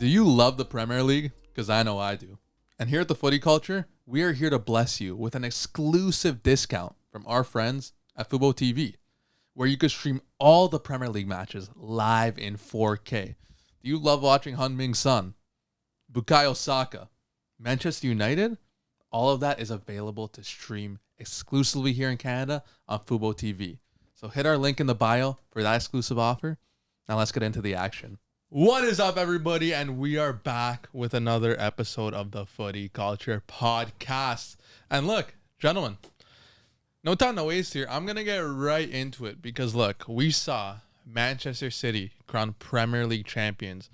Do you love the Premier League? Because I know I do. And here at the Footy Culture, we are here to bless you with an exclusive discount from our friends at Fubo TV, where you can stream all the Premier League matches live in 4K. Do you love watching Heung-min Son, Bukayo Saka, Manchester United? All of that is available to stream exclusively here in Canada on Fubo TV. So hit our link in the bio for that exclusive offer. Now let's get into the action. What is up, everybody? And we are back with another episode of the Footy Culture Podcast. And look, gentlemen, no time to waste here. I'm going to get right into it because, look, we saw Manchester City crowned Premier League champions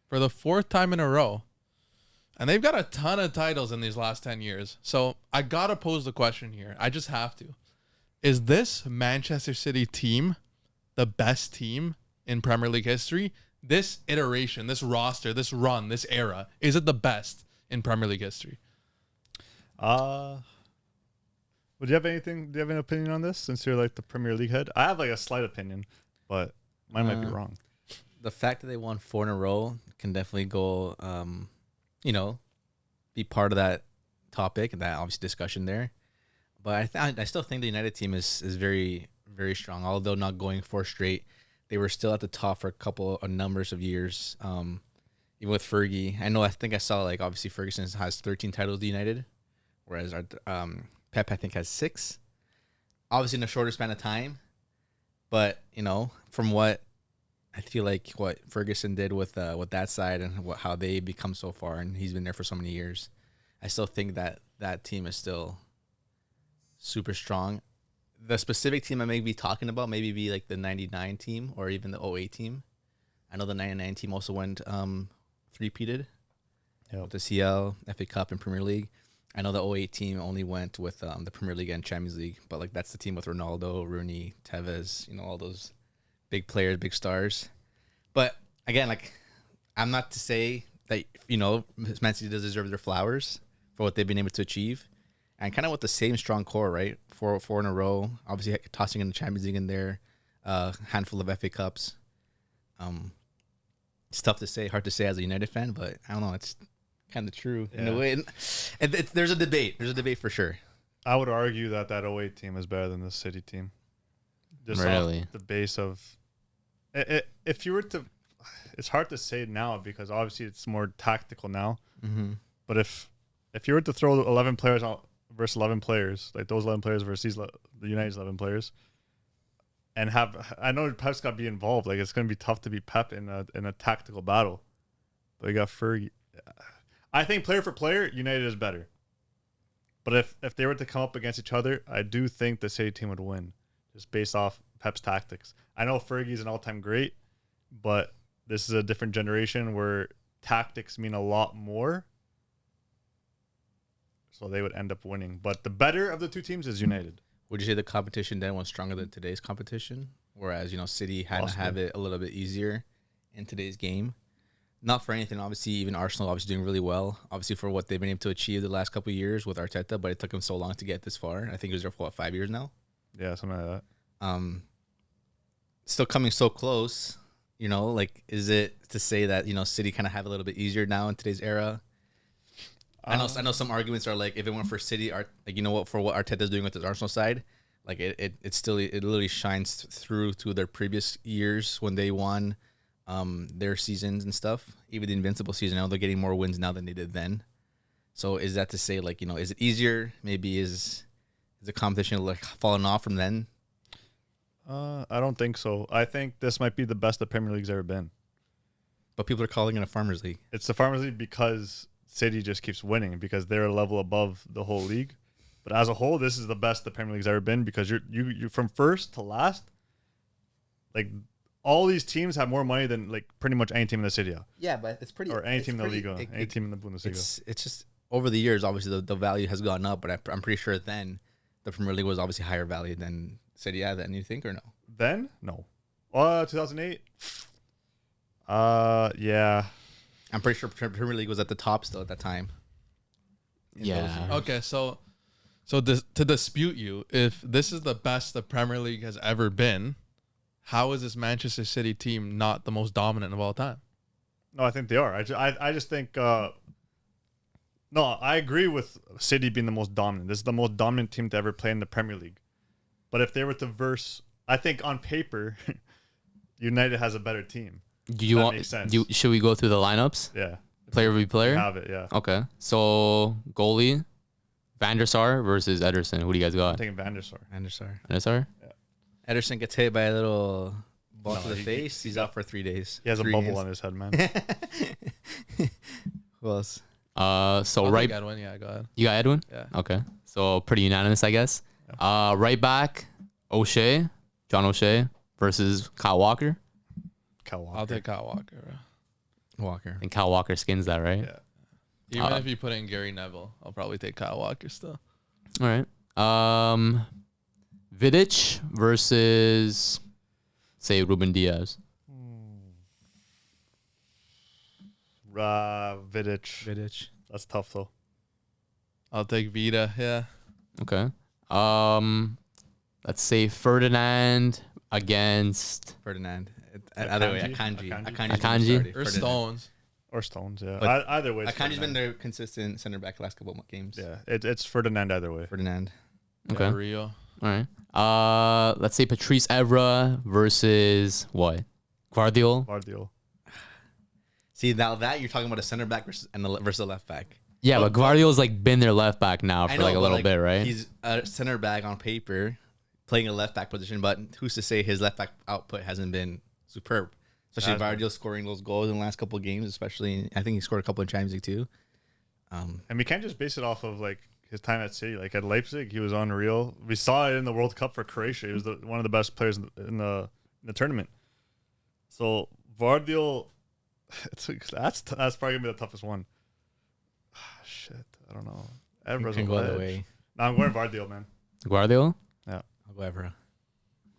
for the fourth time in a row. And they've got a ton of titles in these last 10 years. So I got to pose the question here. I just have to. Is this Manchester City team the best team in Premier League history? This iteration, this roster, this run, this era, is it the best in Premier League history? Would you have anything? Do you have an opinion on this since you're like the Premier League head? I have like a slight opinion, but mine might be wrong. The fact that they won 4 in a row can definitely go, be part of that topic and that obviously discussion there. But I still think the United team is very, very strong. Although not going 4 straight, they were still at the top for a numbers of years. Even with Fergie, I think I saw like obviously Ferguson has 13 titles with United, whereas our Pep I think has 6. Obviously in a shorter span of time, but from what I feel like what Ferguson did with that side and how they become so far, and he's been there for so many years, I still think that team is still super strong. The specific team I may be talking about maybe be like the 99 team or even the 08 team. I know the 99 team also went three-peated with the CL, FA Cup, and Premier League. I know the 08 team only went with the Premier League and Champions League, but like that's the team with Ronaldo, Rooney, Tevez, all those big players, big stars. But again, like I'm not to say that Man City does deserve their flowers for what they've been able to achieve. And kind of with the same strong core, right? Four in a row. Obviously, tossing in the Champions League in there, handful of FA Cups. It's tough to say, hard to say as a United fan, but I don't know. It's kind of true in a way. And there's a debate. There's a debate for sure. I would argue that 08 team is better than the City team. Just really? Off the base of if you were to, it's hard to say now because obviously it's more tactical now. Mm-hmm. But if you were to throw 11 players out versus 11 players, like those 11 players versus the United's 11 players, and I know Pep's got to be involved. Like it's going to be tough to beat Pep in a tactical battle. But you got Fergie. I think player for player, United is better. But if they were to come up against each other, I do think the City team would win, just based off Pep's tactics. I know Fergie's an all-time great, but this is a different generation where tactics mean a lot more. So they would end up winning. But the better of the two teams is United. Would you say the competition then was stronger than today's competition? Whereas, City had to have it a little bit easier in today's game. Not for anything, obviously, even Arsenal obviously doing really well. Obviously for what they've been able to achieve the last couple of years with Arteta, but it took them so long to get this far. I think it was there for 5 years now? Yeah, something like that. Still coming so close, like is it to say that, City kind of have a little bit easier now in today's era? I know some arguments are like if it weren't for City, for what Arteta's doing with his Arsenal side, like it literally shines through to their previous years when they won their seasons and stuff. Even the Invincible season, I know they're getting more wins now than they did then. So is that to say like, is it easier? Maybe is the competition like falling off from then? I don't think so. I think this might be the best the Premier League's ever been. But people are calling it a Farmers League. It's the Farmers League because City just keeps winning because they're a level above the whole league. But as a whole, this is the best the Premier League's ever been because you're from first to last. Like all these teams have more money than like pretty much any team in the City. Yeah, but it's pretty. Or any team in the Liga, any team in the Bundesliga. It's just over the years, obviously the value has gone up, but I'm pretty sure then the Premier League was obviously higher value than City. Yeah, then you think or no? Then no. 2008. Yeah. I'm pretty sure Premier League was at the top still at that time. Yeah. Okay, so to dispute you, if this is the best the Premier League has ever been, how is this Manchester City team not the most dominant of all time? No, I think they are. I just think. No, I agree with City being the most dominant. This is the most dominant team to ever play in the Premier League. But if they were to verse, I think on paper, United has a better team. Do you want? Makes sense. Should we go through the lineups? Yeah. Player v player. Have it. Yeah. Okay. So goalie, Van der Sar versus Ederson. Who do you guys I'm got? taking Van der Sar. Anderson. Van der Sar. Ederson gets hit by a little ball No, to the he- face. He's out for 3 days. He has a 3 bubble games. on his head, man. Who else? So I'll right, take Edwin. Yeah, go ahead. you got Edwin. Yeah. Okay. So pretty unanimous, I guess. Right back, O'Shea, John O'Shea versus Kyle Walker. Kyle Walker. I'll take Kyle Walker. Bro. Walker. And Kyle Walker skins that, right? Yeah. Even if you put in Gary Neville, I'll probably take Kyle Walker still. All right. Vidic versus, say, Ruben Diaz. Vidic. That's tough though. I'll take Vita. Yeah. Okay. Let's say Ferdinand against Ferdinand. Either way, Akanji? Akanji? Or Stones. Or Stones. Yeah. But Either way. it's Akanji's been Ferdinand. their consistent center back the last couple of games. Yeah. It's Ferdinand either way. Ferdinand. Okay. Yeah, Rio. All right. Let's say Patrice Evra versus what? Guardiola. Guardiola. See, now that you're talking about a center back versus a left back. Yeah, but Guardiola's like been their left back now for like a but, little bit, right? He's a center back on paper, playing a left back position, but who's to say his left back output hasn't been superb? Especially Guardiola scoring those goals in the last couple of games, especially I think he scored a couple in Champions League too. And we can't just base it off of like his time at City. Like at Leipzig, he was unreal. We saw it in the World Cup for Croatia. He was one of the best players in the tournament. So Vardiol, that's probably gonna be the toughest one. Shit, I don't know. You Evra's can a go wedge. either way. No, I'm going Vardiol, man. Guardiola? I'll go Evra.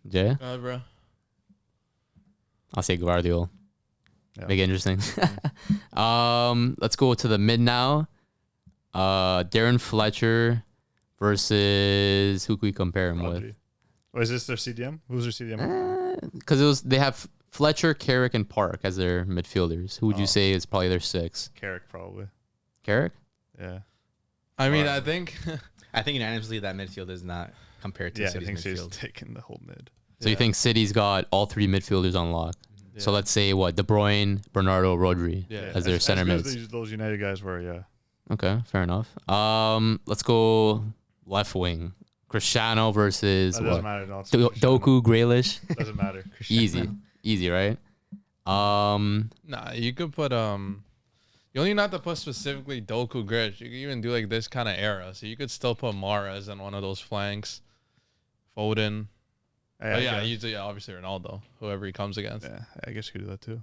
Jay? Bro. I'll say Guardiola. Yeah. Make it interesting. Let's go to the mid now. Darren Fletcher versus who could we compare him with? Rodri. Oh, is this their CDM? Who's their CDM? Because they have Fletcher, Carrick, and Park as their midfielders. Who would you say is probably their 6? Carrick, probably. Carrick? Yeah. I mean, Right. I think I think unanimously that midfield is not compared to Yeah, I City's think she's midfield. taking the whole mid. So you think City's got all 3 midfielders on lock? So Yeah. let's say what? De Bruyne, Bernardo, Rodri Yeah. as their center good mids. as those United guys were, yeah. Okay, fair enough. Let's go left wing. Cristiano versus That what? doesn't matter. No, it's Doku, Grealish. doesn't matter. Easy, right? nah, you could put you only not to put specifically Doku Grish. You could even do like this kind of era. So you could still put Mahrez in one of those flanks. Foden. But yeah, usually obviously Ronaldo, whoever he comes against. Yeah, I guess you could do that too.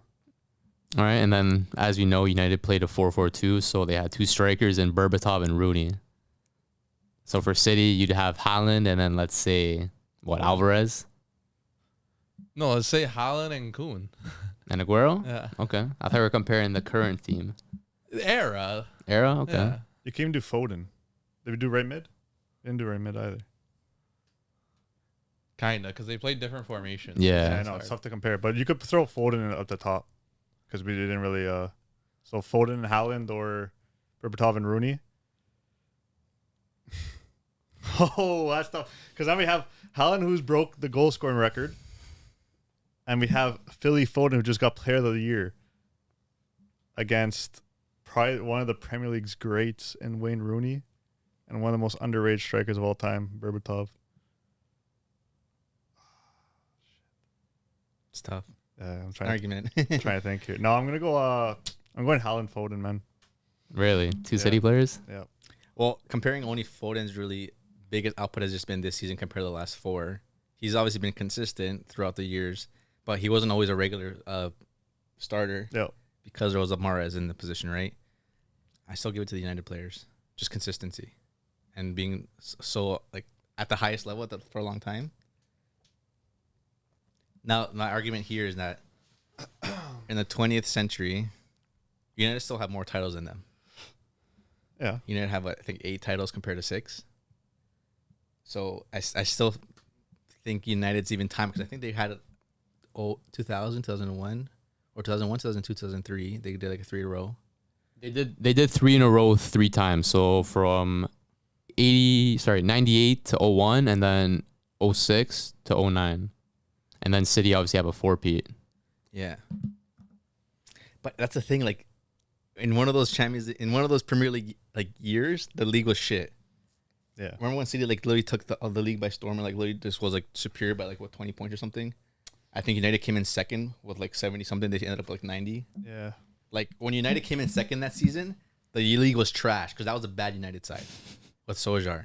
All right, and then as we know, United played a 4-4-2, so they had 2 strikers in Berbatov and Rooney. So for City, you'd have Haaland, and then let's say what, Alvarez No, let's say Haaland and Kuhn. and Aguero. Yeah. Okay, I thought we were comparing the current team. Era. Era. Okay. Yeah. You can even do Foden. Did we do right mid? Didn't do right mid either. Kinda, because they played different formations. Yeah. I know it's tough to compare, but you could throw Foden in at the top because we didn't really. So Foden, Haaland, or Berbatov and Rooney. Oh, that's tough. Because then we have Haaland, who's broke the goal scoring record, and we have Philly Foden, who just got Player of the Year against probably one of the Premier League's greats in Wayne Rooney, and one of the most underrated strikers of all time, Berbatov. It's tough. I'm trying. Argument. Trying to think here. No, I'm gonna go. I'm going Haaland, Foden, man. Really, 2 City players. Yeah. Well, comparing only Foden's really biggest output has just been this season compared to the last 4. He's obviously been consistent throughout the years, but he wasn't always a regular starter Yeah. because there was a Mahrez in the position, right? I still give it to the United players. Just consistency and being so like at the highest level for a long time. Now, my argument here is that in the 20th century, United still have more titles than them. Yeah. United have, I think, 8 titles compared to 6. So I still think United's even time because I think they had 2000, 2001 or 2001, 2002, 2003. They did like a 3 in a row. They did 3 in a row 3 times. So from 98 to 01, and then 06 to 09. And then City obviously have a 4-peat. Yeah. But that's the thing, like in one of those Premier League like years, the league was shit. Yeah. Remember when City like literally took the league by storm and like literally just was like superior by like 20 points or something? I think United came in second with like 70 something. They ended up like 90. Yeah. Like when United came in second that season, the league was trash because that was a bad United side with Solskjaer.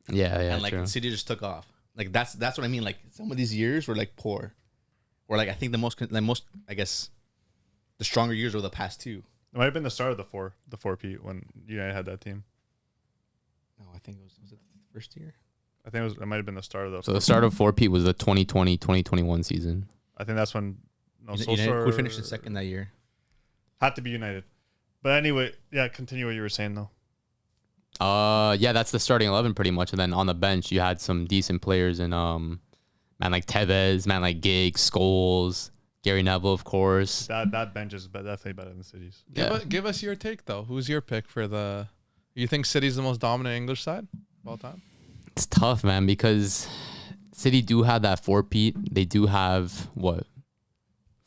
Yeah, And like true. City just took off. Like that's what I mean. Like some of these years were like poor. Or like I think the most I guess the stronger years were the past 2. It might have been the start of the 4-peat when United had that team. No, I think was it the first year? I think it might have been the start of the. So the start of 4-peat was the 2020-2021 season. I think that's when. No, United, Solskjaer who finished in second that year? had to be United. But anyway, yeah, continue what you were saying though. Yeah, that's the starting 11 pretty much. And then on the bench, you had some decent players in man like Tevez, man like Giggs, Scholes, Gary Neville, of course. That bench is definitely better than City's. Give us your take though. Who's your pick for the? You think City's the most dominant English side of all time? It's tough, man, because City do have that 4-peat. They do have,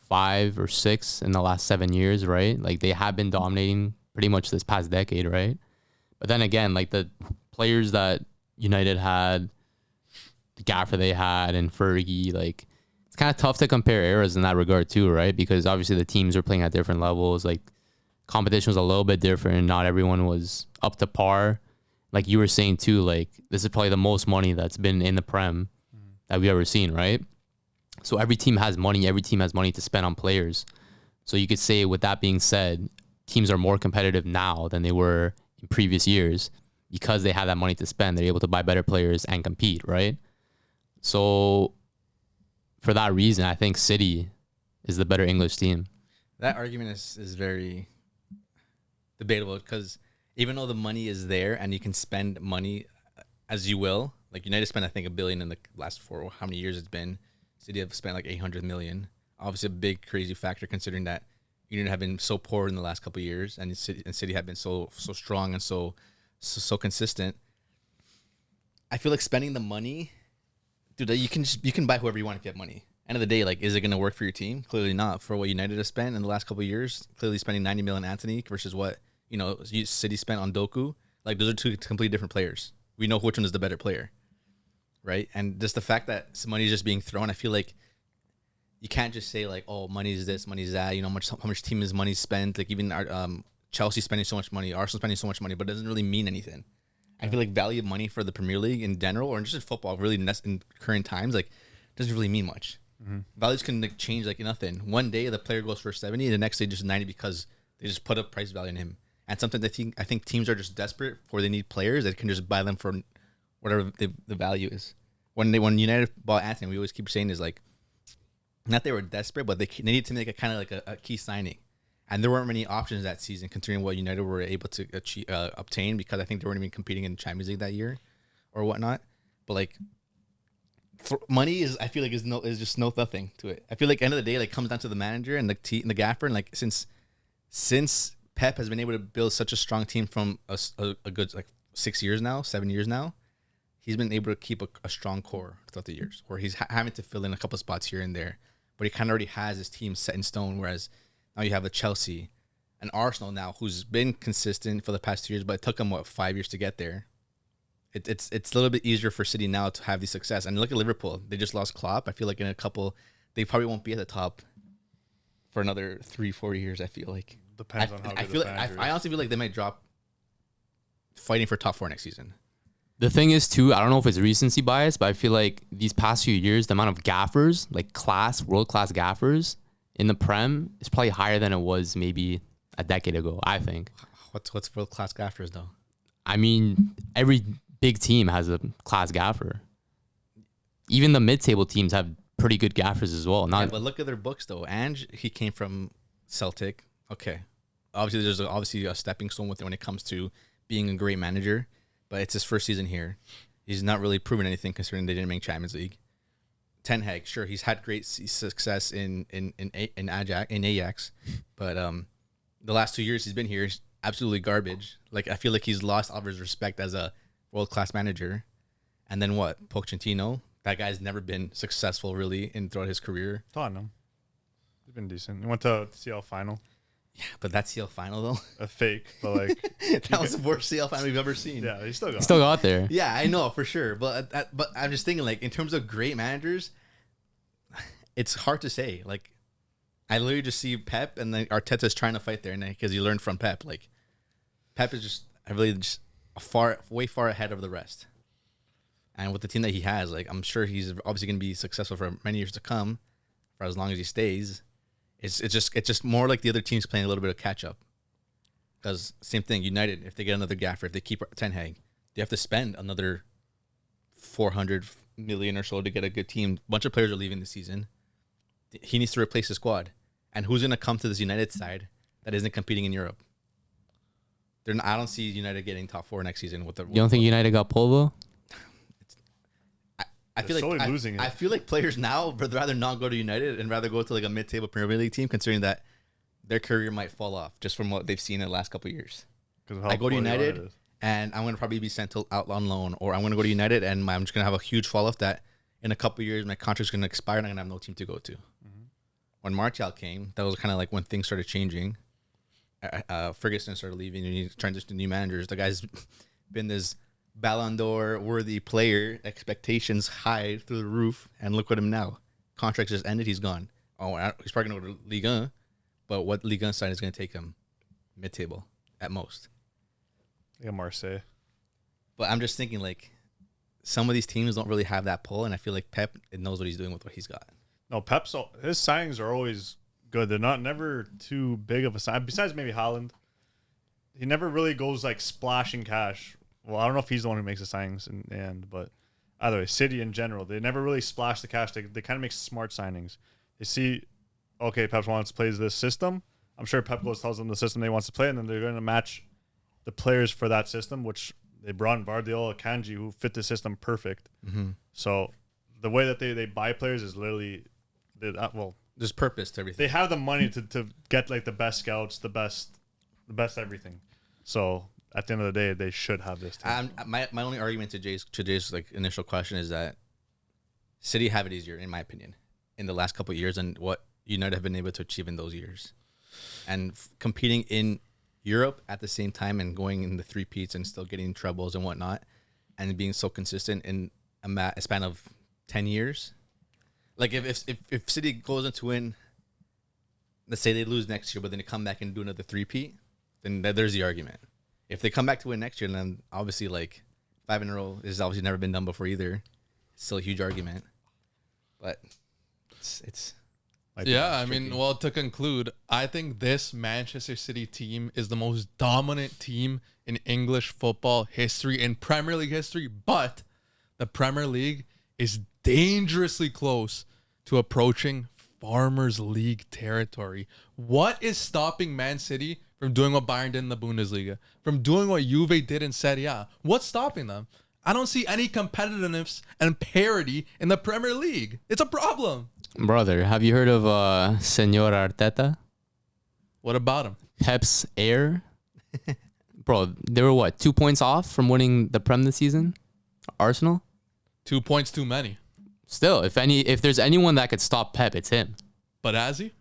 5 or 6 in the last 7 years, right? Like, they have been dominating pretty much this past decade, right? But then again, like, the players that United had, the Gaffer they had, and Fergie, like, it's kind of tough to compare eras in that regard, too, right? Because obviously the teams are playing at different levels. Like, competition was a little bit different. Not everyone was up to par. Like you were saying too, like this is probably the most money that's been in the Prem that we've ever seen, right? So every team has money. Every team has money to spend on players. So you could say, with that being said, teams are more competitive now than they were in previous years because they have that money to spend. They're able to buy better players and compete, right? So for that reason, I think City is the better English team. That argument is very debatable because even though the money is there and you can spend money as you will, like United spent I think $1 billion in the last 4, how many years it's been. City have spent like 800 million. Obviously a big crazy factor considering that United have been so poor in the last couple of years and City have been so strong and so consistent. I feel like spending the money, dude, you can buy whoever you want if you have money. End of the day, like, is it going to work for your team? Clearly not. For what United has spent in the last couple of years, clearly spending 90 million on Anthony versus what City spent on Doku. Like, those are 2 completely different players. We know which one is the better player, right? And just the fact that some money is just being thrown, I feel like you can't just say like, oh, money is this, money is that. How much team is money spent? Like even our, Chelsea spending so much money, Arsenal spending so much money, but it doesn't really mean anything. I feel like value of money for the Premier League in general, or just in football, really in current times, like doesn't really mean much. Mm-hmm. Values can like change like nothing. One day the player goes for 70, the next day just 90 because they just put a price value on him. And sometimes I think teams are just desperate for they need players that can just buy them for whatever the value is. When United bought Anthony, we always keep saying is like, not they were desperate, but they need to make a kind of like a key signing. And there weren't many options that season considering what United were able to obtain because I think they weren't even competing in the Champions League that year or whatnot. But like, for money is I feel like is just nothing to it. I feel like end of the day like comes down to the manager and the gaffer, and like since Pep has been able to build such a strong team from a good like 7 years now, he's been able to keep a strong core throughout the years where he's having to fill in a couple spots here and there, but he kind of already has his team set in stone. Whereas now you have a Chelsea, an Arsenal now who's been consistent for the past 2 years, but it took them 5 years to get there. It's a little bit easier for City now to have the success. And look at Liverpool; they just lost Klopp. I feel like in a couple, they probably won't be at the top for another 3-4 years. I feel like Depends on how good the manager is. I honestly feel like they might drop fighting for top 4 next season. The thing is, too, I don't know if it's recency bias, but I feel like these past few years, the amount of gaffers, like world-class gaffers in the Prem is probably higher than it was maybe a decade ago, I think. What's world-class gaffers, though? I mean, every big team has a class gaffer. Even the mid-table teams have pretty good gaffers as well. But look at their books, though. Ange, he came from Celtic. Okay. Obviously, there's a stepping stone with it when it comes to being a great manager. But it's his first season here. He's not really proven anything considering they didn't make Champions League. Ten Hag, sure, he's had great success in Ajax, but the last 2 years he's been here is absolutely garbage. Like I feel like he's lost Alvarez's respect as a world class manager. And then what? Pochettino, that guy's never been successful really throughout his career. Tottenham, he's been decent. He went to CL final. Yeah, but that CL final though, A fake, but like that was the worst CL final we've ever seen. yeah, he still got. Still got there. Yeah, I know for sure, but I'm just thinking like in terms of great managers, it's hard to say. Like I literally just see Pep and then Arteta's trying to fight there, and because he learned from Pep. Like Pep is just way far ahead of the rest, and with the team that he has, like I'm sure he's obviously going to be successful for many years to come, for as long as he stays. It's just more like the other teams playing a little bit of catch up. Because same thing, United, if they get another gaffer, if they keep Ten Hag, they have to spend another 400 million or so to get a good team. A bunch of players are leaving this season. He needs to replace the squad. And who's going to come to this United side that isn't competing in Europe? I don't see United getting top 4 next season. You don't think United got pulled though? I feel like losing it. I feel like players now would rather not go to United and rather go to like a mid-table Premier League team, considering that their career might fall off just from what they've seen in the last couple of years. I go to United and I'm going to probably be sent out on loan, or I'm going to go to United and I'm just going to have a huge fall off that in a couple of years my contract's going to expire and I'm going to have no team to go to. Mm-hmm. When Martial came, that was kind of like when things started changing. Ferguson started leaving and he transitioned to new managers. The guy's been this Ballon d'Or worthy player, expectations high through the roof, and look at him now. Contract just ended, he's gone. Oh, he's probably going to go to Ligue 1, but what Ligue 1 side is going to take him? Mid-table, at most. Yeah, Marseille. But I'm just thinking, like, some of these teams don't really have that pull, and I feel like Pep knows what he's doing with what he's got. No, his signings are always good. They're never too big of a sign. Besides maybe Haaland, he never really goes like splashing cash. Well, I don't know if he's the one who makes the signings in the end, but either way, City in general, they never really splash the cash. They kind of make smart signings. They see, okay, Pep wants to play this system. I'm sure Pep tells them the system they wants to play, and then they're going to match the players for that system, which they brought in Guardiola, Kanji, who fit the system perfect. Mm-hmm. So the way that they buy players is literally, there's purpose to everything. They have the money to get like the best scouts, the best everything. So at the end of the day, they should have this team. My only argument to Jay's like initial question is that City have it easier, in my opinion, in the last couple of years, and what United have been able to achieve in those years, and competing in Europe at the same time and going in the three-peats and still getting troubles and whatnot, and being so consistent in a span of 10 years. Like if City goes into win, let's say they lose next year, but then they come back and do another three-peat, then there's the argument. If they come back to win next year, then obviously like 5 in a row is obviously never been done before either. It's still a huge argument, but it's yeah, I mean, well, to conclude, I think this Manchester City team is the most dominant team in English football history, in Premier League history, but the Premier League is dangerously close to approaching Farmers League territory. What is stopping Man City from doing what Bayern did in the Bundesliga, from doing what Juve did in Serie A? What's stopping them? I don't see any competitiveness and parity in the Premier League. It's a problem. Brother, have you heard of Senor Arteta? What about him? Pep's heir? Bro, they were what, 2 points off from winning the Prem this season? Arsenal? 2 points too many. Still, if there's anyone that could stop Pep, it's him. But has he?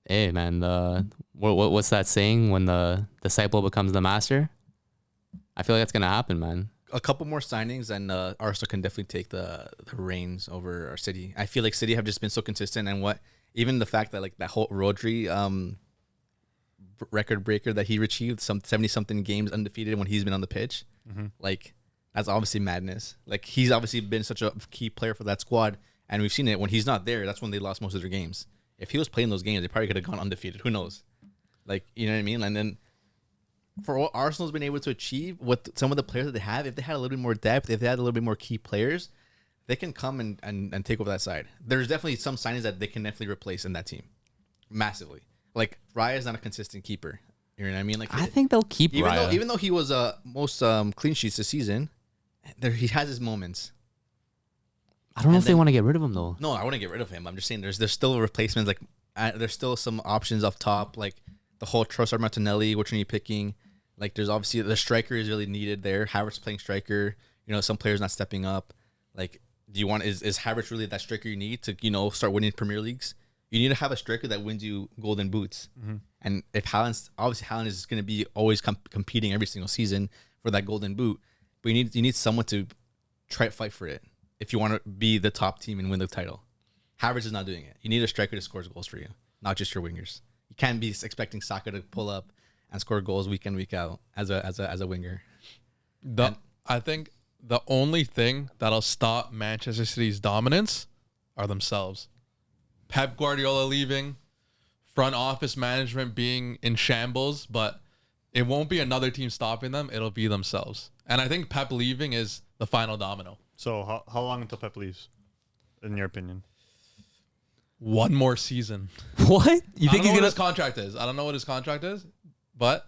Hey, man, what's that saying? When the disciple becomes the master? I feel like that's going to happen, man. A couple more signings and Arsenal can definitely take the reins over our City. I feel like City have just been so consistent, and even the fact that like that whole Rodri record breaker that he achieved, some 70-something games undefeated when he's been on the pitch, like that's obviously madness. Like he's obviously been such a key player for that squad, and we've seen it when he's not there. That's when they lost most of their games. If he was playing those games, they probably could have gone undefeated. Who knows? Like, you know what I mean? And then for what Arsenal's been able to achieve with some of the players that they have, if they had a little bit more depth, if they had a little bit more key players, they can come and take over that side. There's definitely some signings that they can definitely replace in that team. Massively. Like, Raya's not a consistent keeper. You know what I mean? Like, I think they'll keep Raya. Even though he was most clean sheets this season, he has his moments. I don't know And if they then- want to get rid of him though. No, I wouldn't get rid of him. I'm just saying there's still replacements. Like there's still some options up top. Like the whole Trossard Martinelli. Which one are you picking? Like there's obviously the striker is really needed there. Havertz playing striker. You know, some players not stepping up. Like, do you want is Havertz really that striker you need to start winning Premier Leagues? You need to have a striker that wins you golden boots. Mm-hmm. And if Haaland is going to be always competing every single season for that golden boot, but you need someone to try to fight for it if you want to be the top team and win the title. Havertz is not doing it. You need a striker that scores goals for you, not just your wingers. You can't be expecting Saka to pull up and score goals week in, week out as a winger. I think the only thing that'll stop Manchester City's dominance are themselves. Pep Guardiola leaving, front office management being in shambles, but it won't be another team stopping them. It'll be themselves. And I think Pep leaving is the final domino. So how long until Pep leaves, in your opinion? One more season. What? You I think don't know he's what gonna? his contract is. I don't know what his contract is, but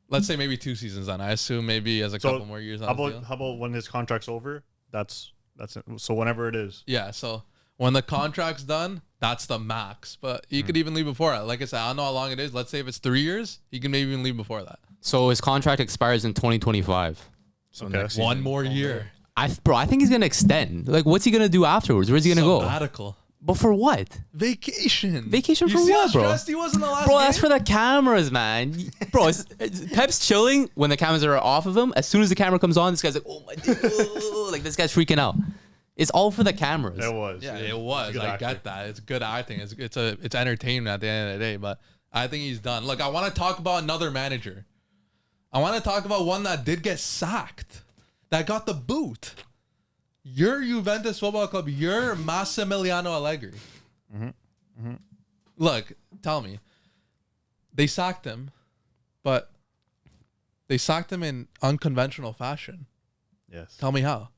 let's say maybe 2 seasons then. I assume maybe as a couple more years on his deal. How about when his contract's over? That's it. So whenever it is. Yeah, so when the contract's done, that's the max. But he could even leave before that. Like I said, I don't know how long it is. Let's say if it's 3 years, he can maybe even leave before that. So his contract expires in 2025. So Okay. next One season, more year. I think he's gonna extend. Like, what's he gonna do afterwards? Where's he gonna go? Sabbatical. But for what? Vacation. Vacation You for see what, how bro? stressed he was in the last Bro, game? that's for the cameras, man. Bro, Pep's chilling when the cameras are off of him. As soon as the camera comes on, this guy's like, oh my God. Like, this guy's freaking out. It's all for the cameras. It was. Yeah, it was. Good I actor. get that. It's good acting. It's entertainment at the end of the day. But I think he's done. Look, I want to talk about another manager. I want to talk about one that did get sacked, that got the boot. Your Juventus Football Club. Your Massimiliano Allegri. Look, tell me. They sacked him, but they sacked him in unconventional fashion. Yes. Tell me how.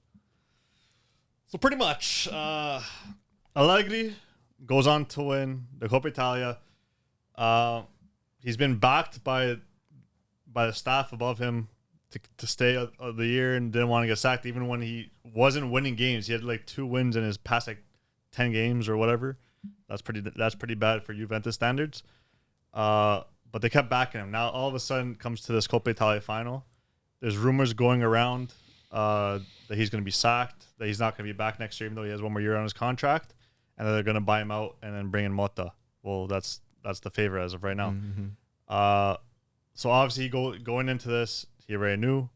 So pretty much, Allegri goes on to win the Coppa Italia. He's been backed by the staff above him to stay of the year and didn't want to get sacked even when he wasn't winning games. He had like 2 wins in his past 10 games or whatever. That's pretty bad for Juventus standards. But they kept backing him. Now all of a sudden comes to this Coppa Italia final. There's rumors going around that he's going to be sacked, that he's not going to be back next year, even though he has 1 more year on his contract, and that they're going to buy him out and then bring in Motta. Well, that's the favor as of right now. So obviously going into this, he already knew.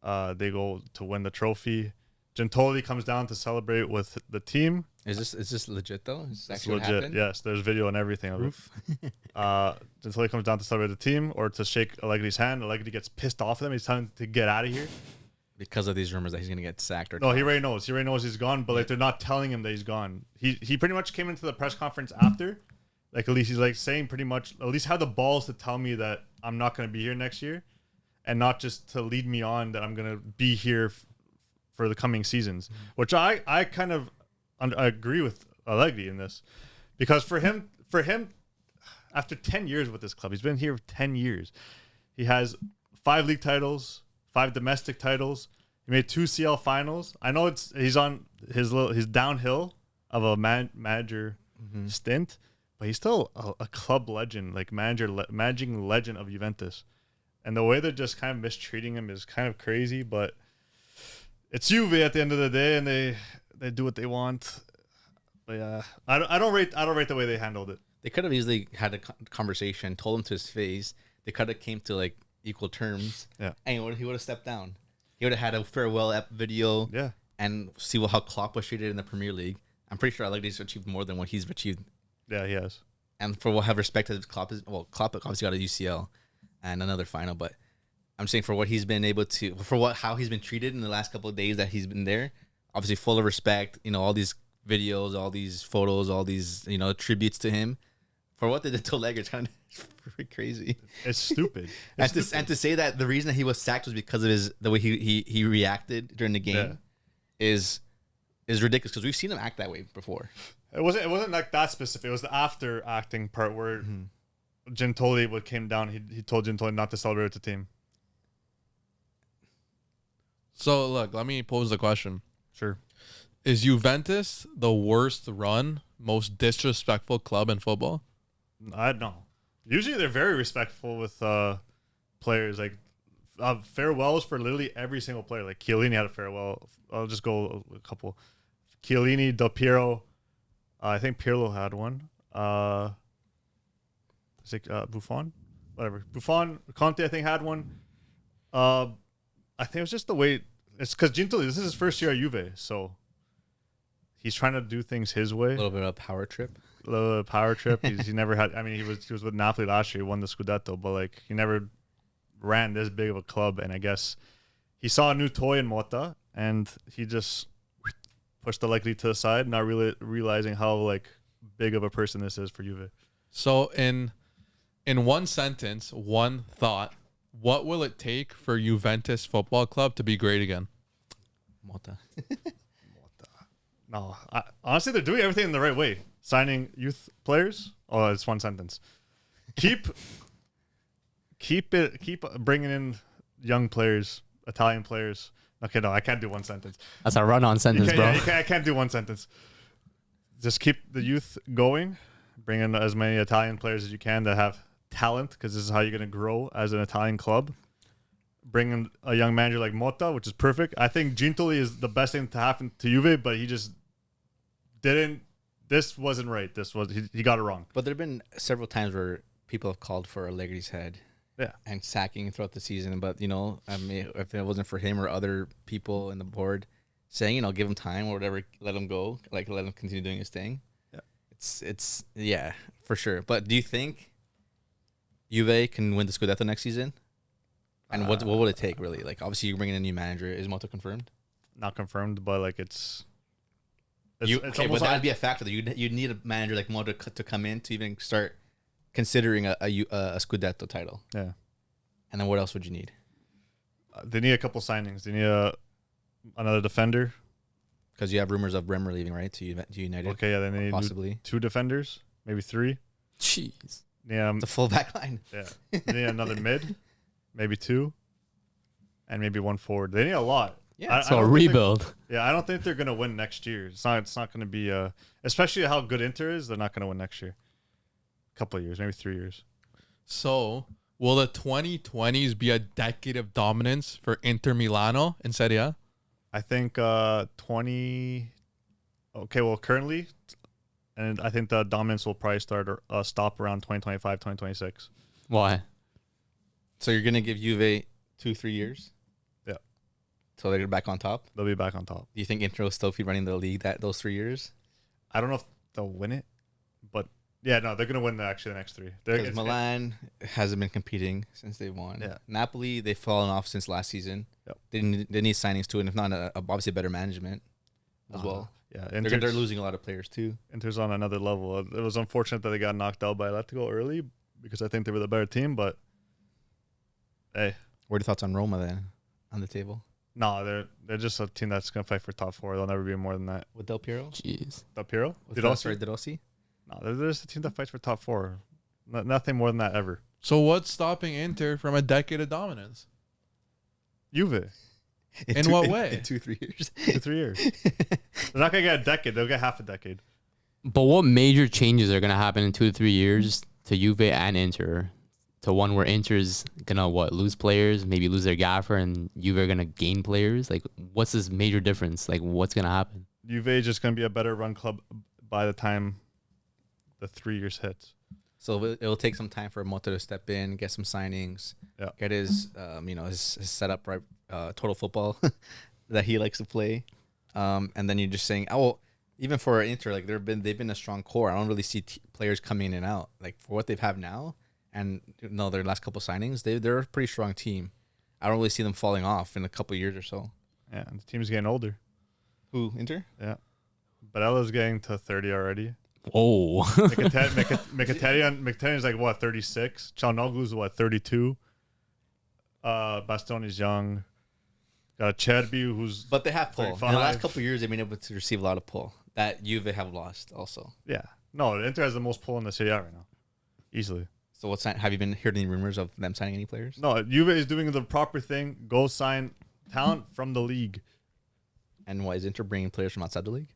They go to win the trophy. Gentoli comes down to celebrate with the team. Is this legit though? Is this It's actually what legit. happened? Yes, there's video and everything of it. Gentoli comes down to celebrate the team or to shake Allegri's hand. Allegri gets pissed off at them. He's telling him to get out of here. Because of these rumors that he's gonna get sacked or No, he already knows. He already knows he's gone, but like they're not telling him that he's gone. He pretty much came into the press conference after. Like at least he's like saying pretty much at least have the balls to tell me that I'm not gonna be here next year, and not just to lead me on that I'm gonna be here for the coming seasons. Which I kind of I agree with Allegri in this, because for him after 10 years with this club, he's been here for 10 years. He has 5 league titles, 5 domestic titles. He made 2 CL finals. I know he's on his downhill of a manager stint, but he's still a club legend, like managing legend of Juventus. And the way they're just kind of mistreating him is kind of crazy, but it's Juve at the end of the day, and they do what they want. But yeah, I don't rate the way they handled it. They could have easily had a conversation, told him to his face. They could have came to like equal terms. Yeah. And he would have stepped down. He would have had a farewell video. Yeah. And see how Klopp was treated in the Premier League. I'm pretty sure Allegri's achieved more than what he's achieved. Yeah, he has. And for what have respect to Klopp Klopp obviously got a UCL and another final, but I'm saying for what he's been able to, how he's been treated in the last couple of days that he's been there, obviously full of respect. All these videos, all these photos, all these tributes to him. For what they did to Allegri, it's kind of pretty crazy. It's stupid. And to say that the reason that he was sacked was because of the way he reacted during the game is ridiculous, because we've seen him act that way before. It wasn't like that specific. It was the after acting part where Gentoli came down. He told Gentoli not to celebrate with the team. So look, let me pose the question. Sure. Is Juventus the worst run, most disrespectful club in football? I don't know. Usually they're very respectful with players. Like farewells for literally every single player. Like Chiellini had a farewell. I'll just go a couple. Chiellini, Del Piero. I think Pirlo had one. It's like Buffon, whatever. Buffon, Conte, I think had one. I think it was just the way. It's because Gintoli, this is his first year at Juve, so he's trying to do things his way. A little bit of a power trip. A little bit of power trip. He never had. I mean, he was with Napoli last year. He won the Scudetto, but like he never ran this big of a club. And I guess he saw a new toy in Mota, and he just pushed Allegri to the side, not really realizing how like big of a person this is for Juve. So in one sentence, one thought, what will it take for Juventus Football Club to be great again? Mota. No, honestly, they're doing everything in the right way. Signing youth players. Oh, it's one sentence. Keep bringing in young players, Italian players. Okay, no, I can't do one sentence. That's a run-on sentence, bro. I can't do one sentence. Just keep the youth going. Bring in as many Italian players as you can that have talent, because this is how you're going to grow as an Italian club. Bring in a young manager like Motta, which is perfect. I think Gintoli is the best thing to happen to Juve, but he just didn't. This wasn't right. He got it wrong. But there have been several times where people have called for Allegri's head. Yeah. And sacking throughout the season. But, I mean, if it wasn't for him or other people in the board saying, give him time or whatever, let him go, like let him continue doing his thing. Yeah. It's yeah, for sure. But do you think Juve can win the Scudetto next season? And what would it take, really? Like, obviously, you're bringing in a new manager. Is Motta confirmed? Not confirmed, but like it's But that would be a factor. That you'd need a manager like Motta to come in to even start considering a Scudetto title. Yeah. And then what else would you need? They need a couple signings. They need another defender. Because you have rumors of Bremer leaving, right? To United. Okay, yeah. Then they need possibly 2 defenders, maybe 3. Jeez. Yeah, it's a full back line. Yeah. They need another mid, maybe 2, and maybe 1 forward. They need a lot. Yeah. So a rebuild. I don't think they're gonna win next year. It's not gonna be especially how good Inter is. They're not gonna win next year. A couple of years, maybe 3 years. So will the 2020s be a decade of dominance for Inter Milano in Serie A? I think 20. Okay, well, currently, and I think the dominance will probably stop around 2025, 2026. Why? So you're gonna give Juve 2-3 years? Yeah. So they're back on top. They'll be back on top. Do you think Inter will still be running the league those 3 years? I don't know if they'll win it, but yeah, no, they're gonna win the next 3. Because Milan hasn't been competing since they won. Yeah. Napoli, they've fallen off since last season. Yep. They need signings too, and if not, obviously better management as well. Yeah, they're losing a lot of players too. Inter's on another level. It was unfortunate that they got knocked out by Atletico early because I think they were the better team. But hey, what are your thoughts on Roma then on the table? No, they're just a team that's gonna fight for top 4. They'll never be more than that. With Del Piero? Jeez. Del Piero? De Rossi? No, they're just a team that fights for top 4. Nothing more than that ever. So what's stopping Inter from a decade of dominance? Juve. In what way? In 2-3 years. 2-3 years. They're not gonna get a decade. They'll get half a decade. But what major changes are going to happen in 2 to 3 years to Juve and Inter? To one where Inter's going to, lose players, maybe lose their gaffer, and Juve are going to gain players? Like, what's this major difference? Like, what's going to happen? Juve is just going to be a better run club by the time the 3 years hits. So it'll take some time for Motta to step in, get some signings, get his, his setup right, total football that he likes to play, and then you're just saying, even for Inter, like they've been a strong core. I don't really see players coming in and out. Like for what they've have now, and their last couple signings, they're a pretty strong team. I don't really see them falling off in a couple of years or so. Yeah, and the team's getting older. Who, Inter? Yeah, Barella's getting to 30 already. Oh. Mkhitaryan's like what, 36? Çalhanoğlu's what, 32? Bastoni's young. Got Cherby, who's but they have pull. 35. In the last couple of years, they've been able to receive a lot of pull that Juve have lost also. Yeah, no, Inter has the most pull in the Serie A right now, easily. So have you been hearing any rumors of them signing any players? No, Juve is doing the proper thing. Go sign talent from the league. And why is Inter bringing players from outside the league?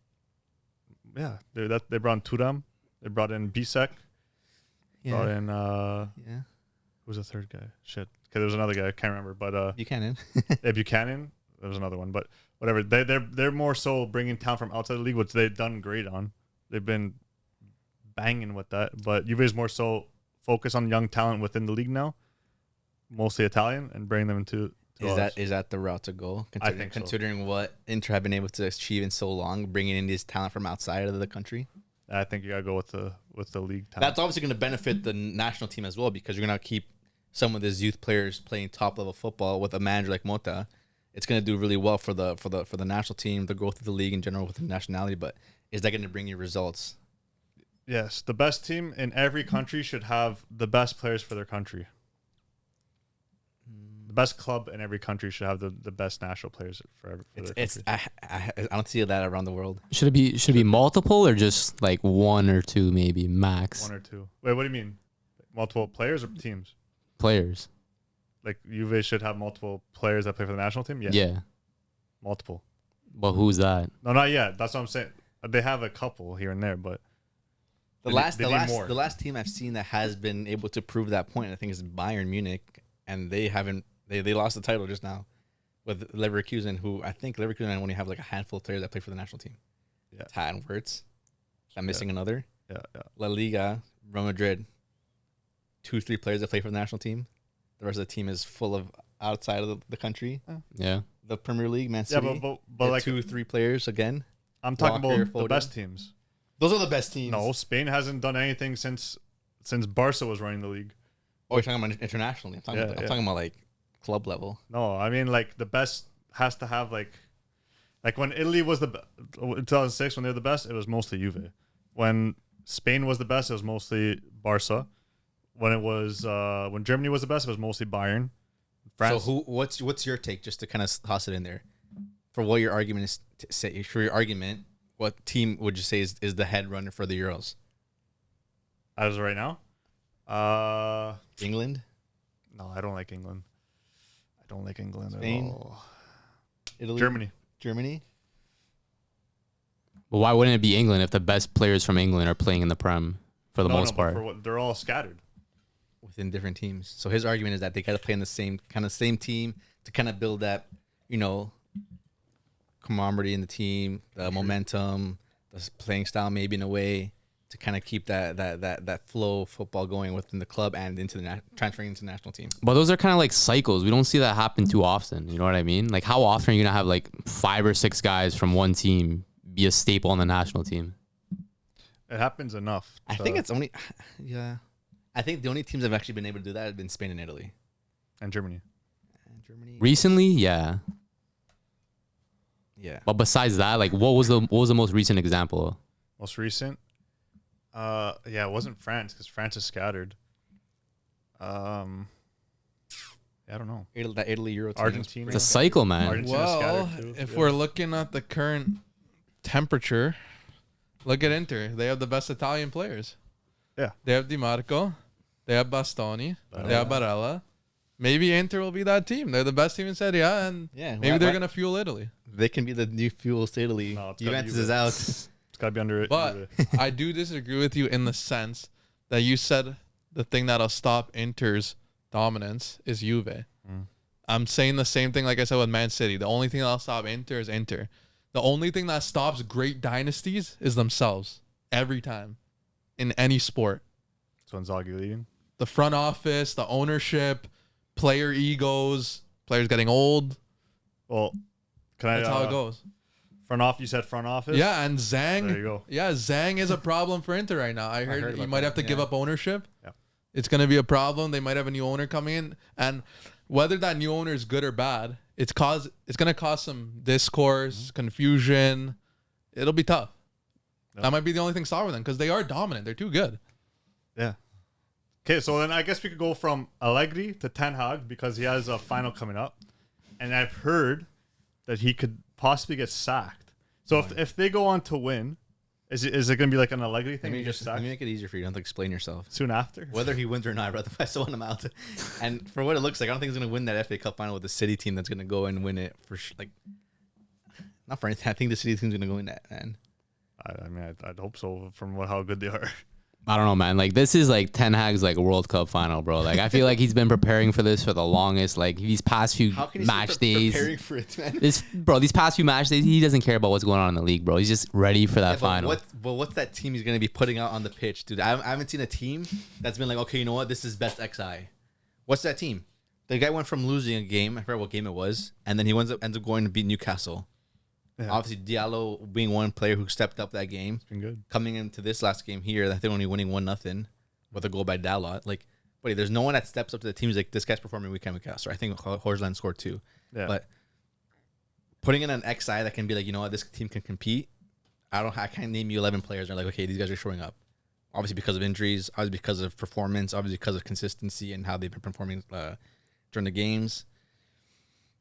Yeah, they brought in Turam. They brought in Bisek. Brought in Yeah. who's the third guy? Shit. Okay, there was another guy. I can't remember. But Buchanan. Buchanan. There was another one. But whatever. They're more so bringing talent from outside the league, which they've done great on. They've been banging with that. But Juve is more so focused on young talent within the league now, mostly Italian, and bring them into. Is that the route to go? I think so. Considering what Inter have been able to achieve in so long, bringing in these talent from outside of the country. I think you gotta go with the league talent. That's obviously going to benefit the national team as well, because you're going to keep some of these youth players playing top level football with a manager like Mota. It's going to do really well for the national team, the growth of the league in general with the nationality. But is that going to bring you results? Yes, the best team in every country should have the best players for their country. The best club in every country should have the best national players for their country. I don't see that around the world. Should it be multiple or just like one or two maybe max? One or two. Wait, what do you mean? Multiple players or teams? Players. Like Juve should have multiple players that play for the national team? Yeah. Multiple. But who's that? No, not yet. That's what I'm saying. They have a couple here and there, but The last team I've seen that has been able to prove that point, I think, is Bayern Munich, and they haven't. They lost the title just now with Leverkusen, who I think Leverkusen only have like a handful of players that play for the national team. Yeah. Tad and Wirtz. I'm missing another. yeah. La Liga, Real Madrid, 2-3 players that play for the national team. The rest of the team is full of outside of the country. Yeah. The Premier League, Man City. Yeah, but like 2-3 players again. I'm talking Walker, about the Foden. best teams. Those are the best teams. No, Spain hasn't done anything since Barca was running the league. Oh, you're talking about internationally. I'm talking about like club level. No, I mean like the best has to have like when Italy was in 2006 when they were the best, it was mostly Juve. When Spain was the best, it was mostly Barca. When it was when Germany was the best, it was mostly Bayern. France. So what's your take, just to kind of toss it in there, for what your argument is? For your argument, what team would you say is the head runner for the Euros? As of right now, England, no, I don't like England. I don't like England Spain? at all. Italy, Germany. But why wouldn't it be England if the best players from England are playing in the Prem for the most part? They're all scattered within different teams. So his argument is that they got to play in the same team to kind of build that, camaraderie in the team, the momentum, the playing style, maybe in a way to kind of keep that flow of football going within the club and into the transferring into the national team. But those are kind of like cycles. We don't see that happen too often. You know what I mean? Like how often are you gonna have like 5 or 6 guys from one team be a staple on the national team? It happens enough. I think it's only, yeah. I think the only teams that have actually been able to do that have been Spain and Italy. And Germany. Recently, yeah. Yeah. But besides that, like what was the most recent example? Most recent? Yeah, it wasn't France because France is scattered. I don't know. That Italy Euro team. Argentina. It's a cycle, man. Argentina Well, scattered too. if we're looking at the current temperature, look at Inter. They have the best Italian players. Yeah. They have Di Marco. They have Bastoni. They have Barella. Maybe Inter will be that team. They're the best team in Serie A, and maybe they're going to fuel Italy. They can be the new fuel to Italy. No, Juventus is out. It's got to be under it. But I do disagree with you in the sense that you said the thing that'll stop Inter's dominance is Juve. I'm saying the same thing like I said with Man City. The only thing that'll stop Inter is Inter. The only thing that stops great dynasties is themselves. Every time. In any sport. So Inzaghi leading? The front office, the ownership, player egos, players getting old. Well, That's how it goes. You said front office? Yeah, and Zhang. There you go. Yeah, Zhang is a problem for Inter right now. I heard you about might that, have to give up ownership. Yeah. It's going to be a problem. They might have a new owner coming in. And whether that new owner is good or bad, it's going to cause some discourse, confusion. It'll be tough. Yep. That might be the only thing stopping them because they are dominant. They're too good. Yeah. Okay, so then I guess we could go from Allegri to Ten Hag because he has a final coming up. And I've heard that he could possibly get sacked. So if they go on to win, is it going to be like an Allegri thing? Let me make it easier for you. You don't have to explain yourself. Soon after? Whether he wins or not, I'd rather I still want him out. And for what it looks like, I don't think he's going to win that FA Cup final with the City team that's going to go and win it for Not for anything. I think the City team's gonna go in that, man. I mean, I'd hope so from how good they are. I don't know, man. Like, this is like Ten Hag's like World Cup final, bro. Like, I feel like he's been preparing for this for the longest. Like, these past few How can you match say days, preparing for it, man? these past few match days, he doesn't care about what's going on in the league, bro. He's just ready for that final. What's that team he's gonna be putting out on the pitch, dude? I haven't seen a team that's been like, okay, you know what, this is best XI. What's that team? The guy went from losing a game, I forgot what game it was, and then he ends up going to beat Newcastle. Yeah. Obviously, Diallo being one player who stepped up that game. It's been good. Coming into this last game here, I think only winning 1-0 with a goal by Dalot. Like, wait, there's no one that steps up to the team. He's like, this guy's performing week in, week out. So I think Horsland scored 2. Yeah. But putting in an XI that can be like, you know what, this team can compete. I can't name you 11 players. They're like, okay, these guys are showing up. Obviously because of injuries, obviously because of performance, obviously because of consistency and how they've been performing during the games.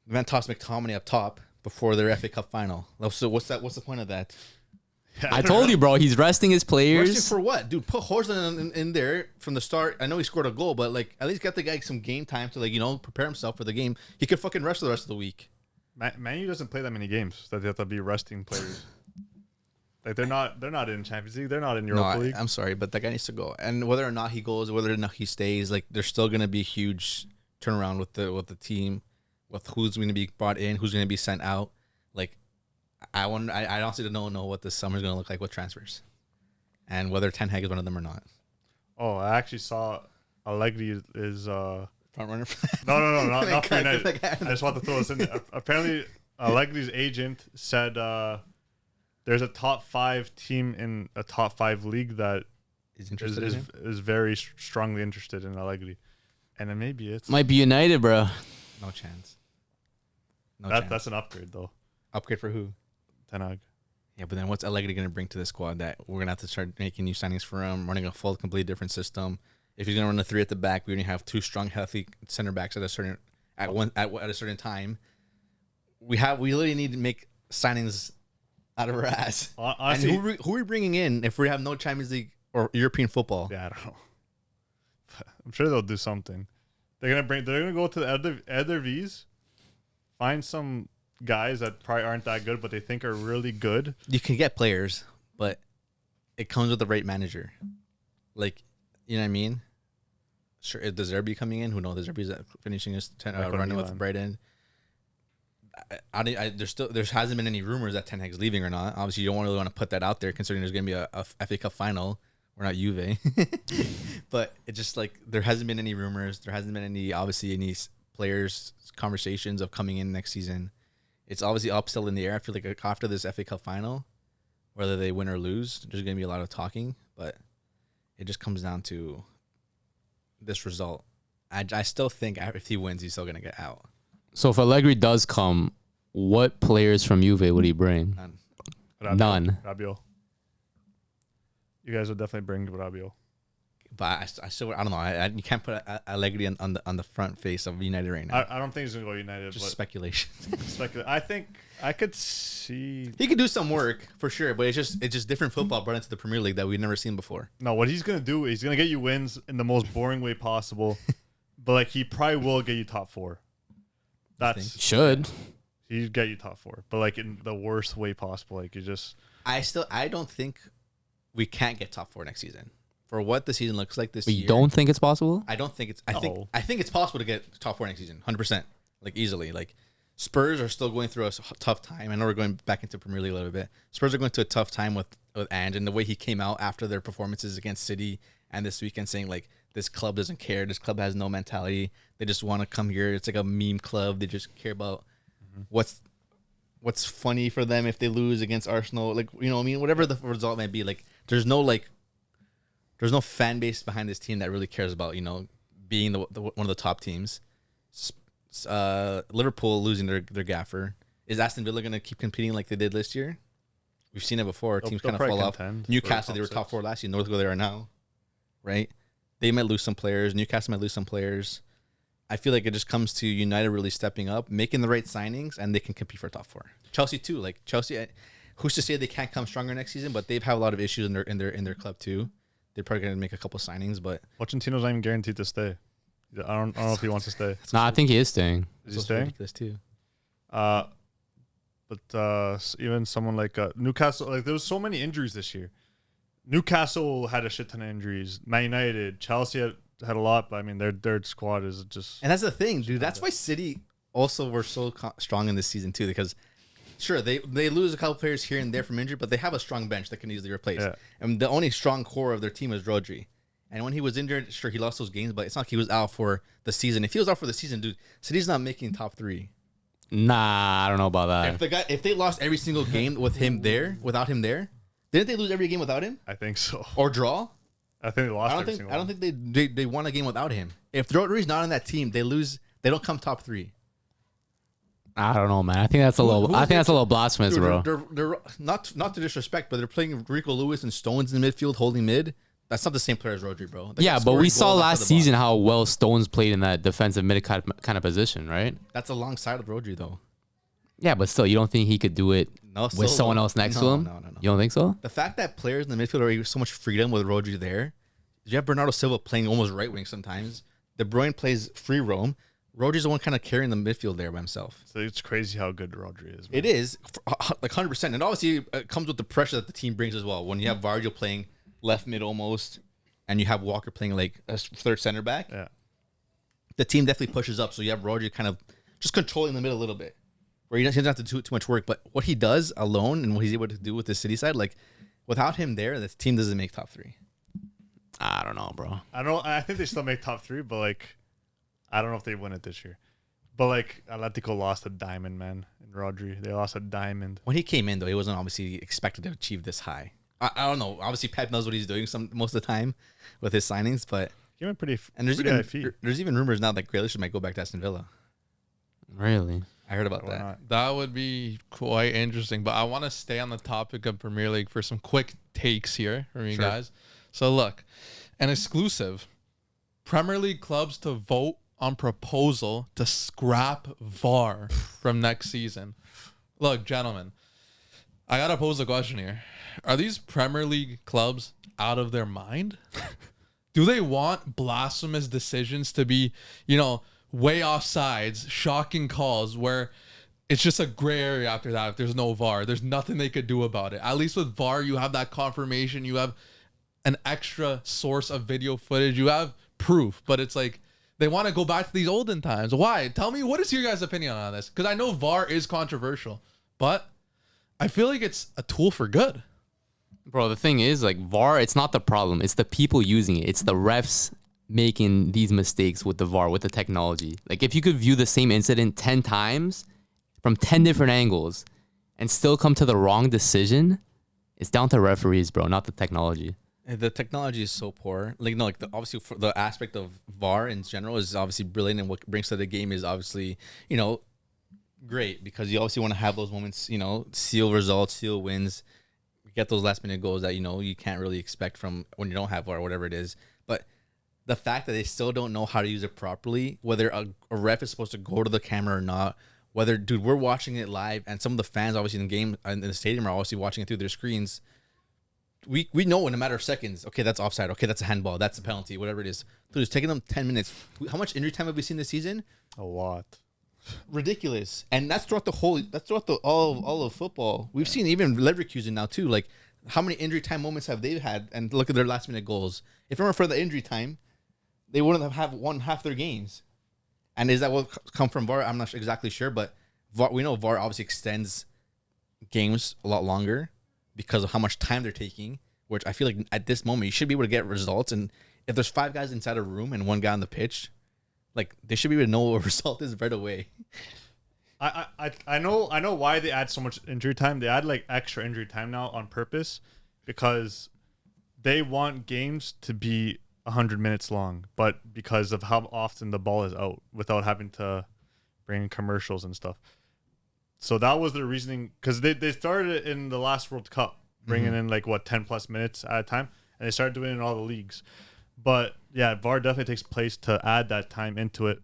Then toss McTominay up top before their FA Cup final. So what's the point of that? I told you, bro. He's resting his players. Resting for what, dude? Put Horsland in there from the start. I know he scored a goal, but like at least get the guy some game time to like, you know, prepare himself for the game. He could fucking rest the rest of the week. Man U doesn't play that many games that they have to be resting players. Like they're not in Champions League. They're not in Europa League. I'm sorry, but that guy needs to go. And whether or not he goes, whether or not he stays, like there's still gonna be a huge turnaround with the team, with who's going to be brought in, who's going to be sent out. Like I honestly don't know what this summer's going to look like with transfers, and whether Ten Hag is one of them or not. Oh, I actually saw Allegri is front runner. No, not for United. I just want to throw this in there. Apparently, Allegri's agent said there's a top 5 team in a top 5 league that is very strongly interested in Allegri, and then maybe might be United, bro. No chance. That's an upgrade though. Upgrade for who? Ten Hag. Yeah, but then what's Allegri going to bring to the squad that we're going to have to start making new signings for him, running a full, completely different system. If he's going to run a 3 at the back, we only have 2 strong, healthy center backs at a certain time. We literally need to make signings out of our ass. Honestly, and who are we bringing in if we have no Champions League or European football? Yeah, I don't know. I'm sure they'll do something. They're gonna go to the other V's, find some guys that probably aren't that good, but they think are really good. You can get players, but it comes with the right manager. Like, you know what I mean? Sure, is Zerbi coming in? Who knows? Zerbi's finishing his running with Brighton. There hasn't been any rumors that Ten Hag's leaving or not. Obviously, you don't really want to put that out there, considering there's going to be a FA Cup final. We're not Juve, but it's just like there hasn't been any rumors. There hasn't been any players conversations of coming in next season. It's obviously up still in the air. I feel like after this FA Cup final, whether they win or lose, there's going to be a lot of talking. But it just comes down to this result. I still think if he wins, he's still going to get out. So if Allegri does come, what players from Juve would he bring? None. Rabiot. You guys would definitely bring Rabiot. But I still, I don't know. You can't put Allegri on the front face of United right now. I don't think he's going to go United. Just speculation. I think I could see... He could do some work, for sure, but it's just different football brought into the Premier League that we've never seen before. No, what he's going to do is he's going to get you wins in the most boring way possible, but like he probably will get you top 4. Should. He'd get you top 4, but like in the worst way possible. Like you just... I don't think we can't get top 4 next season. For what the season looks like this year. You don't think it's possible? I don't think it's... I think it's possible to get top 4 next season. 100%. Like, easily. Like, Spurs are still going through a tough time. I know we're going back into Premier League a little bit. Spurs are going through a tough time with Ange, and the way he came out after their performances against City and this weekend saying, like, this club doesn't care. This club has no mentality. They just want to come here. It's like a meme club. They just care about what's funny for them if they lose against Arsenal. Like, you know what I mean? Whatever the result may be. Like, there's no fan base behind this team that really cares about, you know, being one of the top teams. Liverpool losing their gaffer. Is Aston Villa going to keep competing like they did this year? We've seen it before. Teams kind of fall off. Newcastle, they were top 4 last year. North they are now, right? They might lose some players. Newcastle might lose some players. I feel like it just comes to United really stepping up, making the right signings, and they can compete for top 4. Chelsea too. Like Chelsea, who's to say they can't come stronger next season? But they've had a lot of issues in their club too. They're probably going to make a couple signings, but Pochettino's not even guaranteed to stay. I don't know if he wants to stay. No, I think he is staying. Is he staying? Ridiculous too. but even someone like Newcastle, like there was so many injuries this year. Newcastle had a shit ton of injuries. Man United, Chelsea had a lot, but I mean their squad is just. And that's the thing, dude. That's why City also were so strong in this season too, because sure they lose a couple players here and there from injury, but they have a strong bench that can easily replace. Yeah. And the only strong core of their team is Rodri. And when he was injured, sure he lost those games, but it's not like he was out for the season. If he was out for the season, dude, City's not making top 3. Nah, I don't know about that. If they lost every single game with him there, without him there, didn't they lose every game without him? I think so. Or draw? I think they lost. I don't think they won a game without him. If Rodri's not on that team, they lose. They don't come top 3. I don't know, man. I think that's a little blasphemous, dude, bro. They're not to disrespect, but they're playing Rico Lewis and Stones in the midfield, holding mid. That's not the same player as Rodri, bro. Yeah, but we saw last season how well Stones played in that defensive mid kind of position, right? That's alongside of Rodri, though. Yeah, but still, you don't think he could do it with someone else next to him? No. You don't think so? The fact that players in the midfield are so much freedom with Rodri there. You have Bernardo Silva playing almost right wing sometimes. De Bruyne plays free roam. Rodri's the one kind of carrying the midfield there by himself. So it's crazy how good Rodri is. Man. It is, like 100%. And obviously, it comes with the pressure that the team brings as well. When you have Vardio playing left mid almost, and you have Walker playing like a third center back, yeah, the team definitely pushes up. So you have Rodri kind of just controlling the middle a little bit, where he doesn't have to do too much work. But what he does alone and what he's able to do with the City side, like without him there, the team doesn't make top 3. I don't know, bro. I think they still make top 3, but like, I don't know if they win it this year. But like, Atletico lost a diamond, man. In Rodri, they lost a diamond. When he came in, though, he wasn't obviously expected to achieve this high. I don't know. Obviously, Pep knows what he's doing most of the time with his signings, but he went pretty. And there's even rumors now that Grealish might go back to Aston Villa. Really? I heard about that. Not? That would be quite interesting. But I want to stay on the topic of Premier League for some quick takes here from you guys. So look, an exclusive: Premier League clubs to vote on proposal to scrap VAR from next season. Look, gentlemen, I gotta pose a question here. Are these Premier League clubs out of their mind? Do they want blasphemous decisions to be, way off sides, shocking calls where it's just a gray area after that if there's no VAR? There's nothing they could do about it. At least with VAR, you have that confirmation. You have an extra source of video footage. You have proof. But it's like they want to go back to these olden times. Why? Tell me, what is your guys' opinion on this? Because I know VAR is controversial, but I feel like it's a tool for good. Bro, the thing is, like, VAR, it's not the problem. It's the people using it. It's the refs making these mistakes with the VAR, with the technology. Like, if you could view the same incident 10 times from 10 different angles and still come to the wrong decision, it's down to referees, bro, not the technology. The technology is so poor. Obviously, for the aspect of VAR in general is obviously brilliant, and what brings to the game is obviously, great, because you obviously want to have those moments, seal results, seal wins, get those last minute goals that you can't really expect from when you don't have VAR or whatever it is. But the fact that they still don't know how to use it properly, whether a ref is supposed to go to the camera or not, whether, dude, we're watching it live, and some of the fans obviously in the game in the stadium are obviously watching it through their screens. We know in a matter of seconds, okay, that's offside, okay, that's a handball, that's a penalty, whatever it is. Dude, it's taking them 10 minutes. How much injury time have we seen this season? A lot. Ridiculous. And that's throughout all of football. We've seen even Leverkusen now too. Like, how many injury time moments have they had? And look at their last minute goals. If it weren't for the injury time, they wouldn't have won half their games. And is that what come from VAR? I'm not exactly sure, but we know VAR obviously extends games a lot longer because of how much time they're taking, which I feel like at this moment you should be able to get results. And if there's 5 guys inside a room and 1 guy on the pitch, like, they should be able to know what a result is right away. I know why they add so much injury time. They add like extra injury time now on purpose because they want games to be 100 minutes long, but because of how often the ball is out without having to bring in commercials and stuff. So that was their reasoning, because they started it in the last World Cup, bringing in 10 plus minutes at a time, and they started doing it in all the leagues. But yeah, VAR definitely takes place to add that time into it.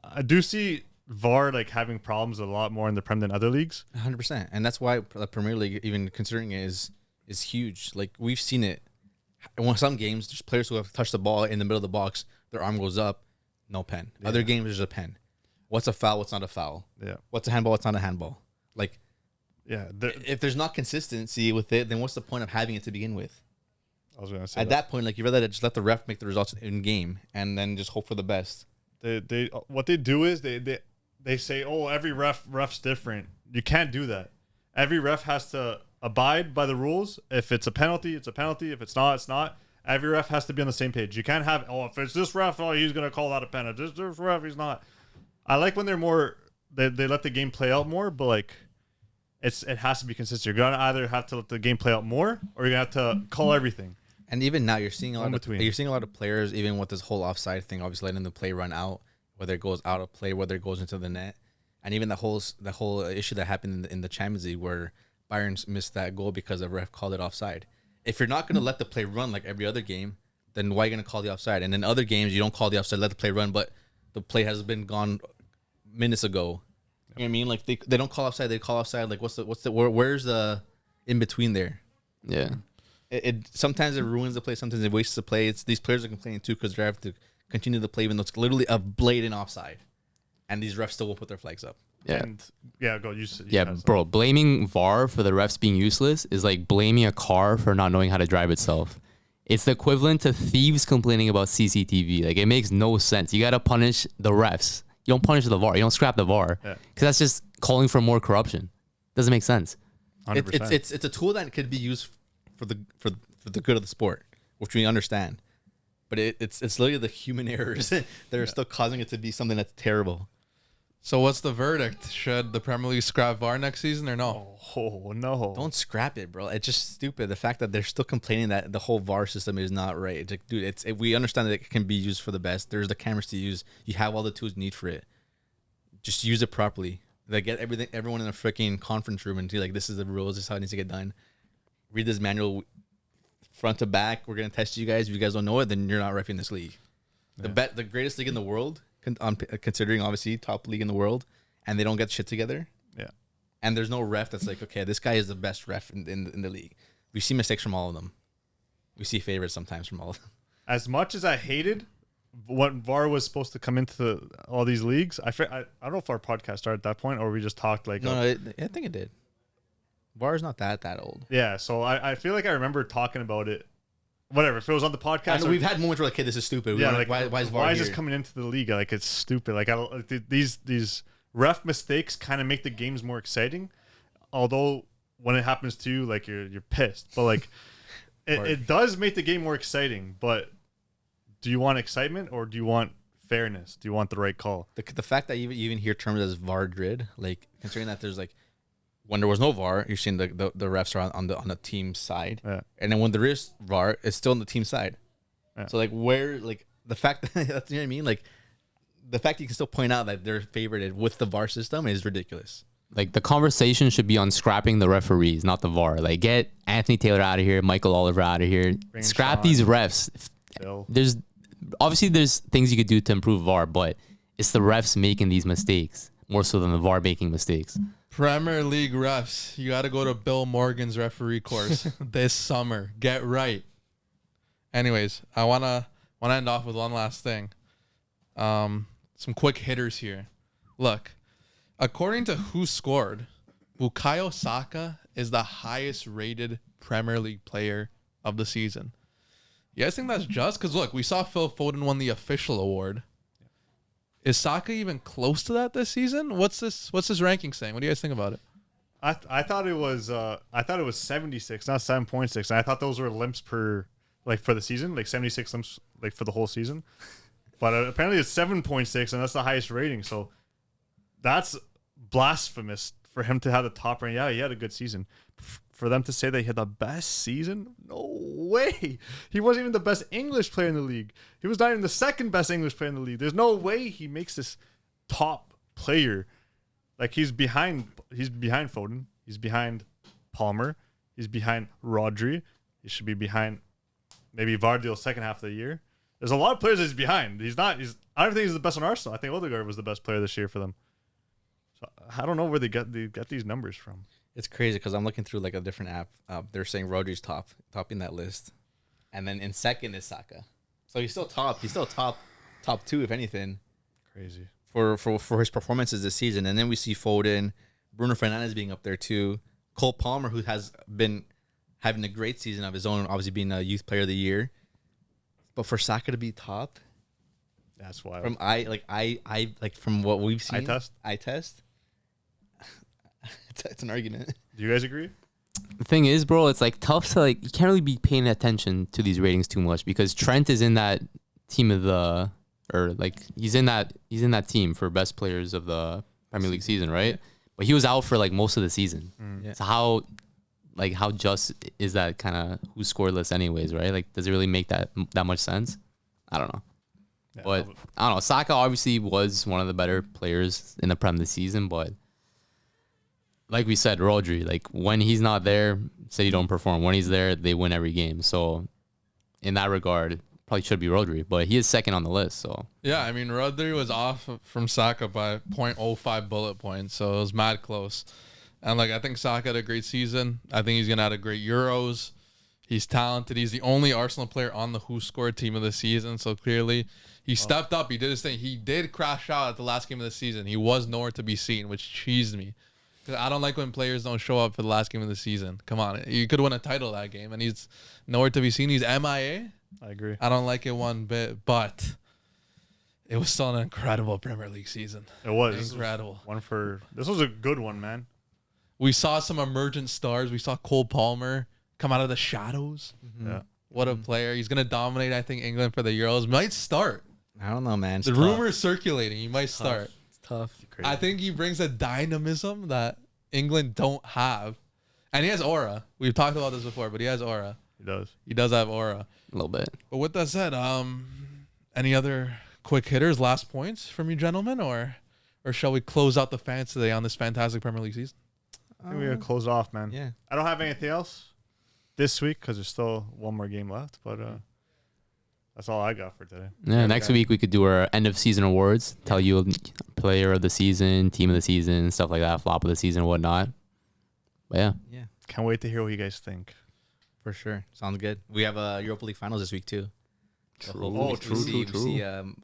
I do see VAR having problems a lot more in the Prem than other leagues. 100%, and that's why the Premier League, even considering it, is huge. Like, we've seen it. In some games, there's players who have touched the ball in the middle of the box, their arm goes up, no pen. Yeah. Other games, there's a pen. What's a foul? What's not a foul? Yeah. What's a handball? What's not a handball? Like, Yeah, If there's not consistency with it, then what's the point of having it to begin with? I was gonna say At that point, like, you rather just let the ref make the results in game and then just hope for the best. they what they do is they say, oh, every ref's different. You can't do that. Every ref has to abide by the rules. If it's a penalty, it's a penalty. If it's not, it's not. Every ref has to be on the same page. You can't have, oh, if it's this ref, oh, he's gonna call that a penalty. This ref, he's not. I like when they're more they let the game play out more, but like it has to be consistent. You're gonna either have to let the game play out more, or you're gonna have to call everything. And even now, you're seeing a lot between. you're seeing a lot of players, even with this whole offside thing, obviously letting the play run out, whether it goes out of play, whether it goes into the net, and even the whole issue that happened in the Champions League where Bayern missed that goal because the ref called it offside. If you're not going to let the play run like every other game, then why are you going to call the offside? And in other games, you don't call the offside, let the play run, but the play has been gone minutes ago. You know what I mean? Like they don't call offside, they call offside. Like where's the in between there? Yeah. It sometimes it ruins the play, sometimes it wastes the play. It's these players are complaining too because they have to continue the play even though it's literally a blatant offside, and these refs still will put their flags up. Yeah. And go. You Yeah, bro, blaming VAR for the refs being useless is like blaming a car for not knowing how to drive itself. It's the equivalent to thieves complaining about CCTV. Like, it makes no sense. You got to punish the refs. You don't punish the VAR. You don't scrap the VAR. Because that's just calling for more corruption. Doesn't make sense. 100%. It's a tool that could be used for the good of the sport, which we understand. But it's literally the human errors that are still causing it to be something that's terrible. So what's the verdict? Should the Premier League scrap VAR next season or no? Oh no! Don't scrap it, bro. It's just stupid. The fact that they're still complaining that the whole VAR system is not right. It's like, dude, we understand that it can be used for the best. There's the cameras to use. You have all the tools you need for it. Just use it properly. Like, get everyone in a freaking conference room and be like, this is the rules. This is how it needs to get done. Read this manual front to back. We're gonna test you guys. If you guys don't know it, then you're not reffing this league. The greatest league in the world. Considering obviously top league in the world, and they don't get shit together. Yeah, and there's no ref that's like, okay, this guy is the best ref in the league. We see mistakes from all of them. We see favorites sometimes from all of them. As much as I hated what VAR was supposed to come into all these leagues, I don't know if our podcast started at that point or we just talked like no, I think it did. VAR is not that old. Yeah, so I feel like I remember talking about it. Whatever, if it was on the podcast, we've had moments where like, okay, this is stupid. Yeah, like why is VAR this coming into the league? Like, it's stupid. Like, these ref mistakes kind of make the games more exciting. Although when it happens to you, like you're pissed. But like, it does make the game more exciting. But do you want excitement or do you want fairness? Do you want the right call? The fact that you even hear terms as VAR grid, like considering that there's like. When there was no VAR, you're seeing the refs are on the team side, and then when there is VAR, it's still on the team side. Yeah. So like the fact that that's, you know what I mean, like the fact you can still point out that they're favored with the VAR system is ridiculous. Like, the conversation should be on scrapping the referees, not the VAR. Like, get Anthony Taylor out of here, Michael Oliver out of here, scrap Sean, these refs. Phil. There's things you could do to improve VAR, but it's the refs making these mistakes more so than the VAR making mistakes. Premier League refs, you got to go to Bill Morgan's referee course this summer. Get right. Anyways, I wanna end off with one last thing. Some quick hitters here. Look, according to Who Scored, Bukayo Saka is the highest rated Premier League player of the season. You guys think that's just? Because look, we saw Phil Foden won the official award. Is Saka even close to that this season? What's this ranking saying? What do you guys think about it? I thought it was 76, not 7.6. And I thought those were limps per, like, for the season, like 76 limps like for the whole season. But apparently it's 7.6, and that's the highest rating. So that's blasphemous for him to have the top rating. Yeah, he had a good season. For them to say that he had the best season? No way. He wasn't even the best English player in the league. He was not even the second best English player in the league. There's no way he makes this top player. Like, he's behind Foden. He's behind Palmer. He's behind Rodri. He should be behind maybe Vardy's second half of the year. There's a lot of players that he's behind. I don't think he's the best on Arsenal. I think Odegaard was the best player this year for them. So I don't know where they got these numbers from. It's crazy because I'm looking through like a different app. They're saying Rodri's topping that list, and then in second is Saka. So he's still top. He's still top two if anything. Crazy for his performances this season. And then we see Foden, Bruno Fernandes being up there too. Cole Palmer, who has been having a great season of his own, obviously being a youth player of the year. But for Saka to be top, That's why. from from what we've seen, eye test. It's an argument. Do you guys agree? The thing is, bro, it's like tough to like. You can't really be paying attention to these ratings too much because Trent is in that team of the, or like he's in that team for best players of the Premier League season, right? But he was out for like most of the season. Yeah. So how just is that kind of who's scoreless anyways, right? Like, does it really make that much sense? I don't know. Yeah, But I don't know. Saka obviously was one of the better players in the Prem this season, but like we said, Rodri, like when he's not there, City don't perform. When he's there, they win every game. So in that regard, probably should be Rodri, but he is second on the list. So Yeah, I mean, Rodri was off from Saka by 0.05 bullet points, so it was mad close. And like I think Saka had a great season. I think he's gonna have a great Euros. He's talented. He's the only Arsenal player on the Who Scored team of the season. So clearly, he stepped up. He did his thing. He did crash out at the last game of the season. He was nowhere to be seen, which cheesed me. I don't like when players don't show up for the last game of the season. Come on, you could win a title that game, and he's nowhere to be seen. He's MIA. I agree. I don't like it one bit, but it was still an incredible Premier League season. It was Incredible. This was a good one, man. We saw some emergent stars. We saw Cole Palmer come out of the shadows. Yeah. What a player. He's going to dominate, I think, England for the Euros. Might start. I don't know, man. It's The tough. rumor is circulating. He might start. It's tough. Crazy. I think he brings a dynamism that England don't have. And he has aura. We've talked about this before, but he has aura. He does. He does have aura. a little bit. But with that said, any other quick hitters, last points from you gentlemen, or shall we close out the fans today on this fantastic Premier League season? I think we're gonna close off, man. Yeah. I don't have anything else this week because there's still one more game left, but that's all I got for today. Yeah, next week we could do our end of season awards. Tell you player of the season, team of the season, stuff like that, flop of the season, whatnot. But yeah, Yeah, Can't wait to hear what you guys think. for sure. Sounds good. We have Europa League finals this week too. So True. hopefully Oh, true. We see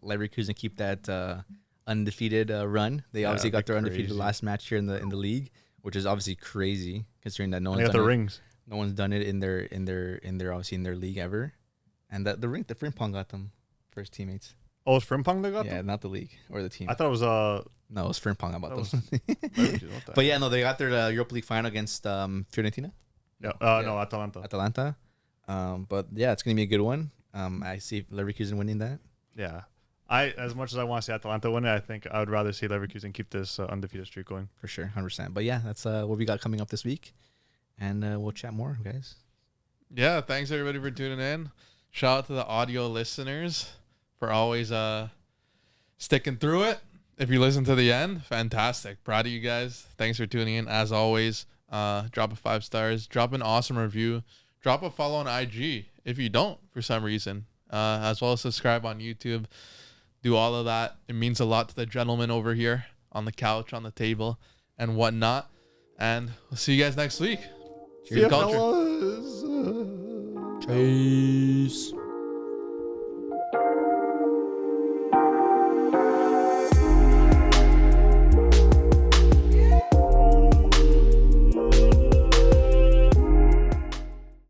Leverkusen keep that undefeated run. They Yeah, obviously got their they're undefeated crazy. last match here in the league, which is obviously crazy considering that no They one's got the done it. rings. No one's done it in their obviously in their league ever. And the Frimpong got them first teammates. Oh, it's Frimpong that got Yeah, them? not the league or the team. I thought it was No, it was Frimpong about That them. Leverkusen, what the But heck? yeah, no, they got their Europa League final against Fiorentina, Yeah, yeah. no, Atalanta. Atalanta. But yeah, it's gonna be a good one. I see Leverkusen winning that. Yeah. As much as I want to see Atalanta win it, I think I would rather see Leverkusen keep this undefeated streak going. For sure, 100%. But yeah, that's what we got coming up this week, and we'll chat more, guys. Yeah, thanks everybody for tuning in. Shout out to the audio listeners for always sticking through it. If you listen to the end, fantastic. Proud of you guys. Thanks for tuning in. As always, drop a 5 stars, drop an awesome review, drop a follow on IG if you don't for some reason, as well as subscribe on YouTube. Do all of that. It means a lot to the gentleman over here on the couch, on the table, and whatnot. And we'll see you guys next week. See ya, Culture. fellas. peace.